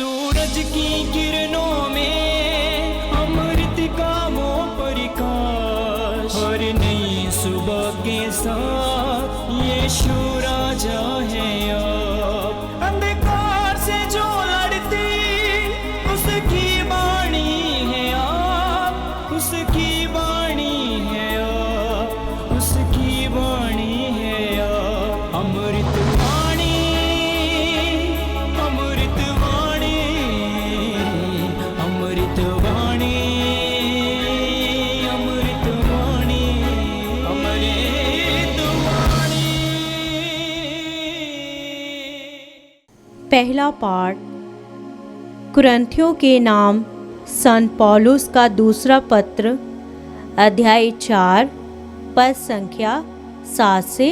सूरज की किरणों में अमृत का वो प्रकाश, हर नई सुबह के साथ यीशु राजा है अब। अंधकार से जो लड़ती उसकी वाणी है आप, उसकी वाणी है आप, उसकी वाणी है आप। अमृत वाणी, अमृत वाणी, अमृत वाणी, अमृत वाणी, अमृत वाणी। पहला पाठ कुरिन्थियों के नाम संत पौलुस का दूसरा पत्र, अध्याय 4, पद संख्या 7 से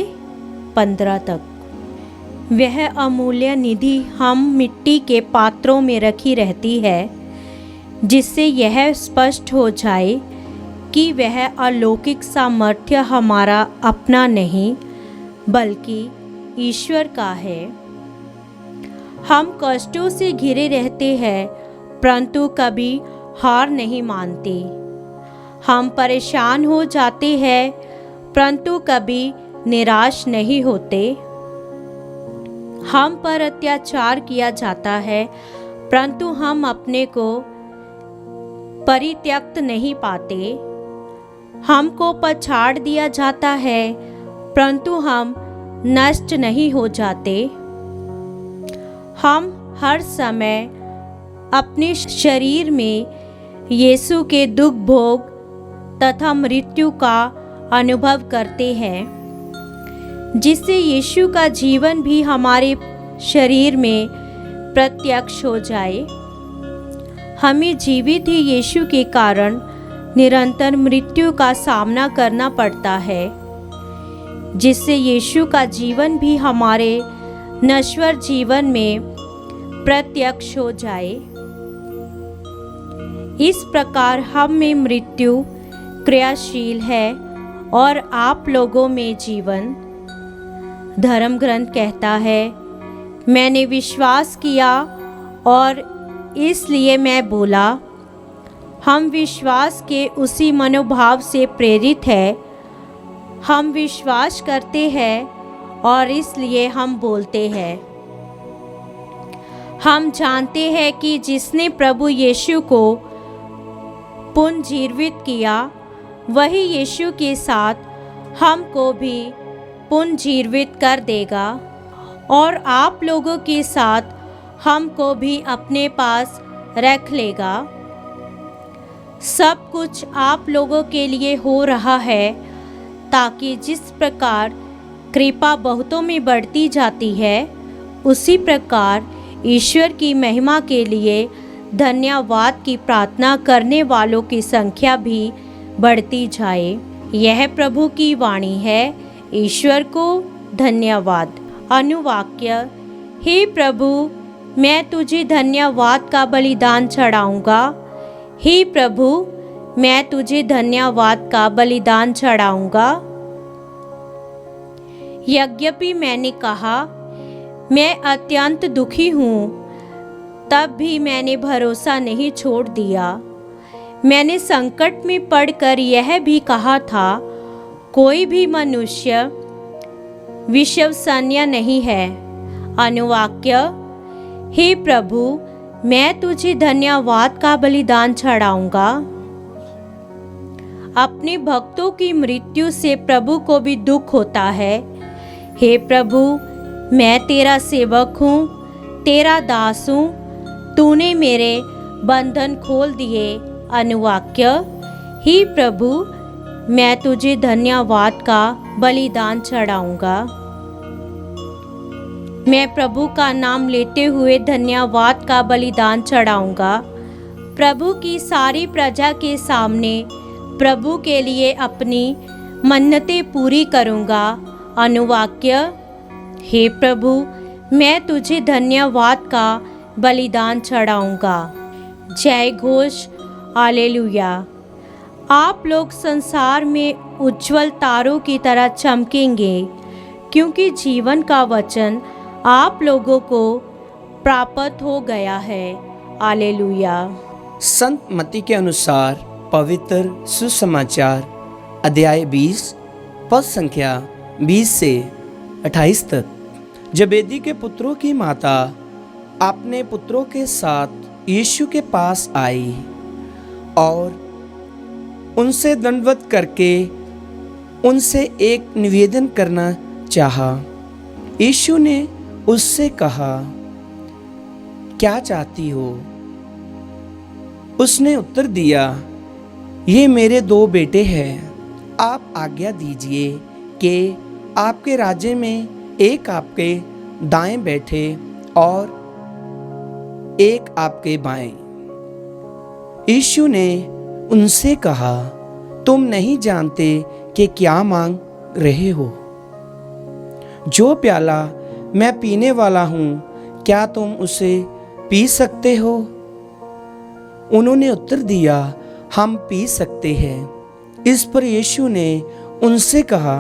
15 तक। वह अमूल्य निधि हम मिट्टी के पात्रों में रखी रहती है, जिससे यह स्पष्ट हो जाए कि वह अलौकिक सामर्थ्य हमारा अपना नहीं बल्कि ईश्वर का है। हम कष्टों से घिरे रहते हैं परंतु कभी हार नहीं मानते। हम परेशान हो जाते हैं परंतु कभी निराश नहीं होते। हम पर अत्याचार किया जाता है परंतु हम अपने को परित्यक्त नहीं पाते। हमको पछाड़ दिया जाता है परंतु हम नष्ट नहीं हो जाते। हम हर समय अपने शरीर में यीशु के दुख भोग तथा मृत्यु का अनुभव करते हैं, जिससे यीशु का जीवन भी हमारे शरीर में प्रत्यक्ष हो जाए। हमें जीवित ही यीशु के कारण निरंतर मृत्यु का सामना करना पड़ता है, जिससे यीशु का जीवन भी हमारे नश्वर जीवन में प्रत्यक्ष हो जाए। इस प्रकार हम में मृत्यु क्रियाशील है और आप लोगों में जीवन। धर्म ग्रंथ कहता है, मैंने विश्वास किया और इसलिए मैं बोला। हम विश्वास के उसी मनोभाव से प्रेरित है। हम विश्वास करते हैं और इसलिए हम बोलते हैं। हम जानते हैं कि जिसने प्रभु यीशु को पुनर्जीवित किया, वही यीशु के साथ हमको भी पुनर्जीवित कर देगा और आप लोगों के साथ हमको भी अपने पास रख लेगा। सब कुछ आप लोगों के लिए हो रहा है ताकि जिस प्रकार कृपा बहुतों में बढ़ती जाती है, उसी प्रकार ईश्वर की महिमा के लिए धन्यवाद की प्रार्थना करने वालों की संख्या भी बढ़ती जाए। यह प्रभु की वाणी है। ईश्वर को धन्यवाद। अनुवाक्य। हे प्रभु, मैं तुझे धन्यवाद का बलिदान चढ़ाऊँगा। हे प्रभु, मैं तुझे धन्यवाद का बलिदान चढ़ाऊँगा। यद्यपि मैंने कहा, मैं अत्यंत दुखी हूँ, तब भी मैंने भरोसा नहीं छोड़ दिया। मैंने संकट में पड़कर यह भी कहा था, कोई भी मनुष्य विश्वसनीय नहीं है। अनुवाक्य। हे प्रभु, मैं तुझे धन्यवाद का बलिदान चढ़ाऊँगा। अपने भक्तों की मृत्यु से प्रभु को भी दुख होता है। हे प्रभु, मैं तेरा सेवक हूँ, तेरा दास हूँ, तूने मेरे बंधन खोल दिए। अनुवाक्य। हे प्रभु, मैं तुझे धन्यवाद का बलिदान चढ़ाऊँगा। मैं प्रभु का नाम लेते हुए धन्यवाद का बलिदान चढ़ाऊँगा। प्रभु की सारी प्रजा के सामने प्रभु के लिए अपनी मन्नतें पूरी करूँगा। अनुवाक्य। हे प्रभु, मैं तुझे धन्यवाद का बलिदान चढ़ाऊँगा। जय घोष। हालेलुया। आप लोग संसार में उज्जवल तारों की तरह चमकेंगे, क्योंकि जीवन का वचन आप लोगों को प्राप्त हो गया है। हालेलुया। संत मत्ती के अनुसार पवित्र सुसमाचार अध्याय 20 पद संख्या 20 से 28 तक। जबेदी के पुत्रों की माता अपने पुत्रों के साथ यीशु के पास आई और उनसे दंडवत करके उनसे एक निवेदन करना चाहा। यीशु ने उससे कहा, क्या चाहती हो? उसने उत्तर दिया, ये मेरे 2 बेटे हैं। आप आज्ञा दीजिए कि आपके राज्य में एक आपके दाएं बैठे और एक आपके बाएं। यीशु ने उनसे कहा, तुम नहीं जानते कि क्या मांग रहे हो। जो प्याला मैं पीने वाला हूँ, क्या तुम उसे पी सकते हो? उन्होंने उत्तर दिया, हम पी सकते हैं। इस पर यीशु ने उनसे कहा,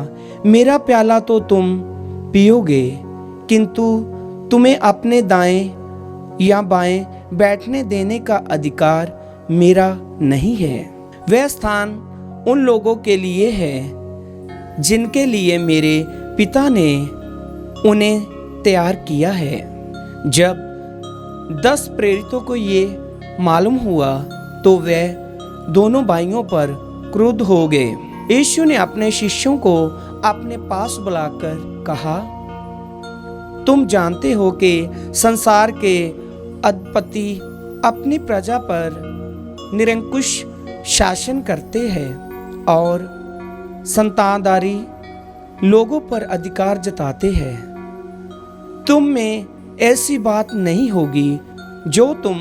मेरा प्याला तो तुम पियोगे, किंतु तुम्हें अपने दाएं या बाएं बैठने देने का अधिकार मेरा नहीं है। वह स्थान उन लोगों के लिए है जिनके लिए मेरे पिता ने उन्हें तैयार किया है। जब 10 प्रेरितों को ये मालूम हुआ तो वे दोनों भाइयों पर क्रुद्ध हो गए। यीशु ने अपने शिष्यों को अपने पास बुलाकर कहा, तुम जानते हो कि संसार के अधिपति अपनी प्रजा पर निरंकुश शासन करते हैं और संतानदारी लोगों पर अधिकार जताते हैं। तुम में ऐसी बात नहीं होगी। जो तुम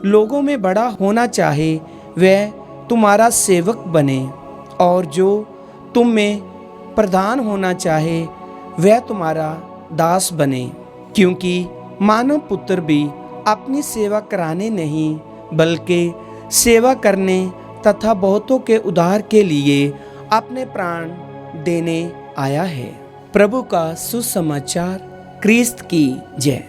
लोगों में बड़ा होना चाहे वह तुम्हारा सेवक बने, और जो तुम में प्रधान होना चाहे वह तुम्हारा दास बने। क्योंकि मानव पुत्र भी अपनी सेवा कराने नहीं बल्कि सेवा करने तथा बहुतों के उद्धार के लिए अपने प्राण देने आया है। प्रभु का सुसमाचार। क्रिस्त की जय।